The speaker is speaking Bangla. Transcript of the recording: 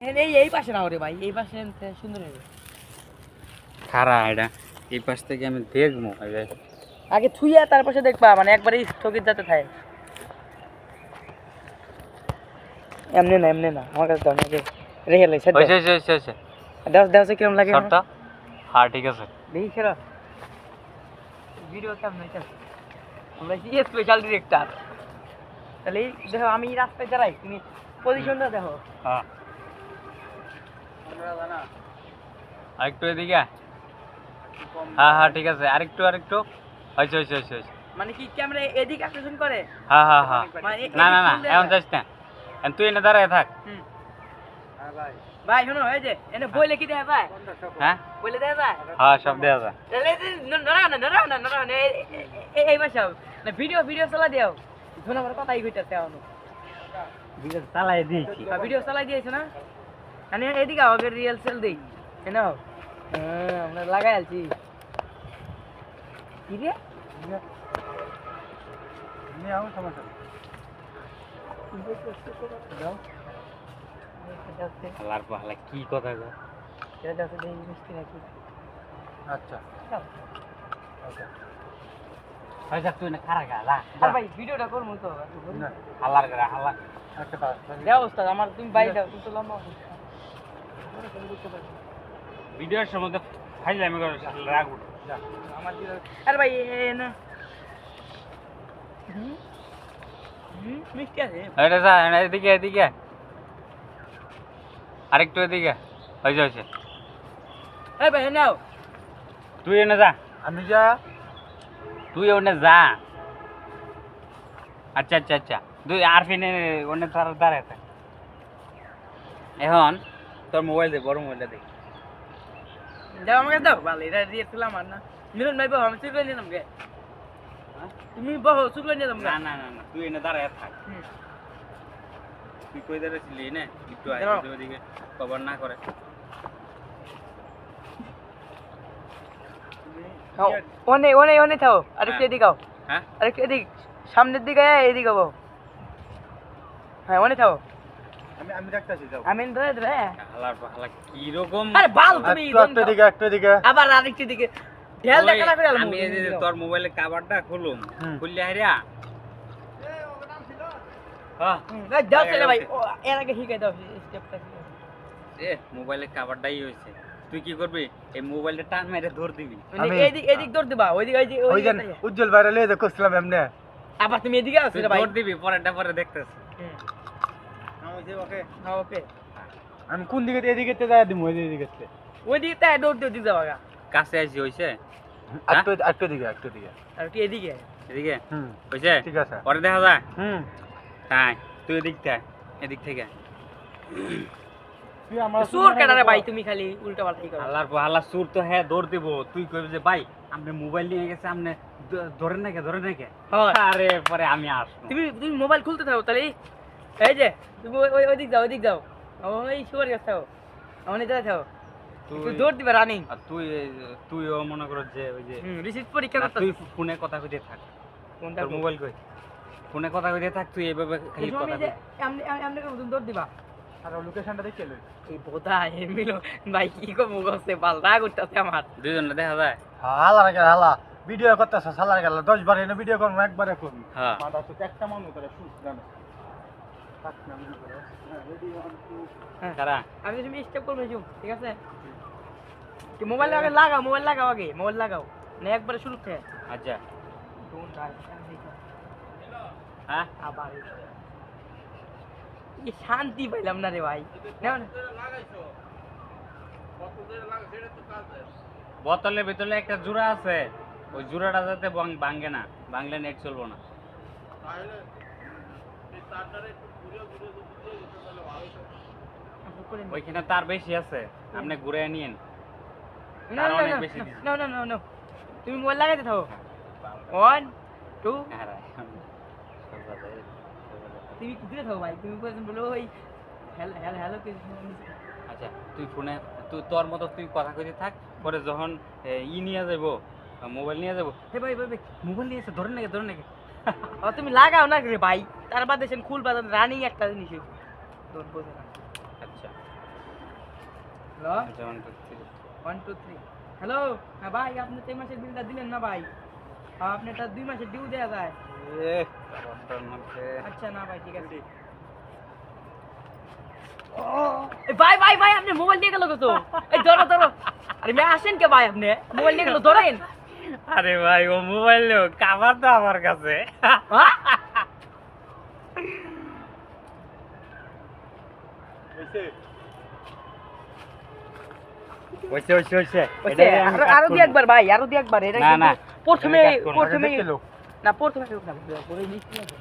এই পাশে নাও রে ভাই, এই পাশে সুন্দর হবে। খারা এটা এই পাশ থেকে আমি দেখবো আগে থুইয়া তার পাশে দেখবা, মানে একবারে স্থগিত যাতে থাকে। এমনি না আমার কাছে দাও, আমাকে রেখে লাই সেট দাও দাও সে কিরম লাগে শর্টটা। হ্যাঁ ঠিক আছে, দেখি খেলা ভিডিও কেমন হইছে। আমরা কি স্পেশাল ডিরেক্টর, তাহলে দেখো আমি রাস্তায় দাঁড়াই, তুমি পজিশনটা দেখো। হ্যাঁ আরেকটু এদিকে। হ্যাঁ ঠিক আছে, আরেকটু হয়েছে। মানে কি ক্যামেরা এদিক আকর্ষণ করে? হ্যাঁ মানে না এমন যাস না, তুই এনে দাঁড়ায় থাক। ভাই শোনো, এই যে এনে বইলে কি দেখা যায়? হ্যাঁ বইলে দেখা যায়? হ্যাঁ সব দেওয়া যায়। নড়াও না এই বাসা না, ভিডিও চালা দিও। শোনো আমার কথাই কইতাছে এখনো। ভিডিও চালাই দিয়েছি। ভিডিও চালাই দিয়েছো না? মানে এদিকে আগে রিয়েল সেল দেই নাও। আমরা লাগাই আলছি কি রে নিয়ে আও সমস্যা দাও। হালার পাহলা কি কথা গো। এটা দাও দেই মিষ্টি নাকি? আচ্ছা ভাই যাক তুই না খারা গা আর ভাই ভিডিওটা করমু তো হালার গা হালা আচ্ছা দাও ওস্তাদ আমার, তুমি বাই দাও, তুমি তো লম্বা ভিডিওর সম্বন্ধে ফাইলে আমি রাগ উঠে আমার আরে ভাই না মিষ্টি আছে। এটা যা এদিকে আরেকটু এদিকে হয়েছে। এই ভাই নাও, তুই এনে যা। আমি যা তুই ওনে যা। আচ্ছা তুই আর ফিনে ওনে তার দাঁড়ায় থাক। এখন তোর মোবাইল দে, বড় মোবাইলটা দে। দাও আমাকে দাও। ভালো, এটা দিয়ে তুলাম আর না মিলন ভাই বহ, আমি চুকলে নিলাম গে। তুমি বহ, চুকলে নিলাম না তুই এনে দাঁড়ায় থাক। তুই কই দাঁড়াইছিলি না? একটু আয় ওদিকে কভার না করে। ওনে থাও, আরেকটু এদিকে আও। হ্যাঁ আরেকটু এদিক, সামনের দিকে এদিকে বহ। হ্যাঁ ওনে থাও, আমি রাখতাছি যাও। আমি ধরে ধরে। হালা কি রকম। আরে বাল তুমি একটু দিকে আবার আরেকটু দিকে ঢেল দেখা না করে আমি এই যে তোর মোবাইলের কভারটা খুলুম, খুললে হারিয়া হ্যাঁ দাও চলে ভাই, এর আগে শিখাই দাও স্টেপটা। এ মোবাইলের কভারটাই হইছে। তুই কি করবি? এই মোবাইলটা টান মেরে ধর দিবি। এদিক দৌড় দিবা, ওইদিকে ওই যে উজ্জ্বল বাইরে লয়ে দেখছিলাম এমনি। আবার তুমি এদিকে আসো রে ভাই। ধর দিবি, পরেরটা পরে দেখতেছি। ওকে হ্যাঁ ওকে। আমি কোন দিকে এদিকে তে যাই দিমু এদিকে তে ওইদিকে তাই দৌড় দিতে যাবা। কাছে আইছি হইছে। একটু দিকে আর কি এদিকে এদিকে হুম হইছে? ঠিক আছে পরে দেখা যায়। হুম তুই এদিক থেকে তুই আমার সুর কাটারে ভাই, তুমি খালি উল্টা পাল্টাই করো। হাল্লা সুর তো হ্যাঁ দৌড় দিব। তুই কইবি যে ভাই আপনি মোবাইল নিয়ে গেছে, আপনি ধরেন নাকি হয়। আরে পরে আমি আসবো। তুমি মোবাইল খুলতে থাকো তাহলে। এই যে তুমি ওইদিক যাও ওই সুর গাছ থাকো, আমার এদিকে থাকো, তুই দৌড় দিবা রানিং। আর তুইও মনে করো যে ওই যে রিসিভ পরীক্ষা করতে তুই ফোনে কথা কইতে থাক। কোনটা তোর মোবাইল কই? ফোনে কথা কইতে থাক, তুই এইভাবে খালি কথা যে কই। এমনি করে তুমি দৌড় দিবা। আর লোকেশনটা দেখে লই এই বোধা মিলো ভাই কি কম গছে পাল্টা করতেছে আমার। দুইজনে দেখা যায়। হালা ভিডিও করতেছ সালার গেল 10 বার এনে ভিডিও করব একবারে করব হ্যাঁ মাথা তো একটা মানুষ করে শুট জানো কাট নাম করে রেডি 1 2 কারা আমি তুমি স্টেপ করবে ঠিক আছে? কি মোবাইল আগে লাগাও আগে মোবাইল লাগাও না একবারে শুরু থেকে। আচ্ছা ডোন্ট ট্রাই। হ্যাঁ আবার এই শান্তি পাইলাম না রে ভাই। নাও না বোতলের ভিতরে একটা জোড়া আছে, ওই জোড়াটা যাতে ভাঙে না, ভাঙলে নেট চলবো না। ওইখানে তার বেশি আছে, আপনি ঘুরে নিয়েন। না তার না অনেক বেশি দিছে। না তুমি মোবাইল লাগাইতে থাকো। 1 2 তুমি কি দিতে থাকো ভাই, তুমি কোন বলো ওই হ্যালো কি। আচ্ছা তুই ফোনে তোর মতো তুই কথা কইতে থাক, পরে যখন নিয়ে যাবো, মোবাইল নিয়ে যাবো, হে ভাই মোবাইল নিয়ে এসে ধরে নাকি তুমি লাগাও না রে ভাই, তার বাদে সেন খুল বাদে রানিং একটা জিনিস দৌড় বোঝে না। আচ্ছা হ্যালো আচ্ছা 1 2 3 1 2 3 হ্যালো হ্যাঁ ভাই আপনি 3 মাসের বিলটা দিলেন না ভাই আপনি এটা 2 মাসের ডিউ দেয়া যায় এ তারটার মধ্যে আচ্ছা না ভাই ঠিক আছে এ ভাই ভাই ভাই আপনি মোবাইল দিয়ে গেল কত এই ধরো ধরো আরে মে আসেন কে ভাই আপনি মোবাইল দিয়ে গেল ধরেন আরে ভাই ও মোবাইল লো কাভার তো আমার কাছে হ্যাঁ? হইছে হইছে ওইসে, আরো দিয়ে একবার ভাই আরো দিয়ে একবার এটা না, কিন্তু না, প্রথমে এটা কাট করো না, প্রথমে দেখতে লোক। না প্রথমে হোক না পরে লিখতে হবে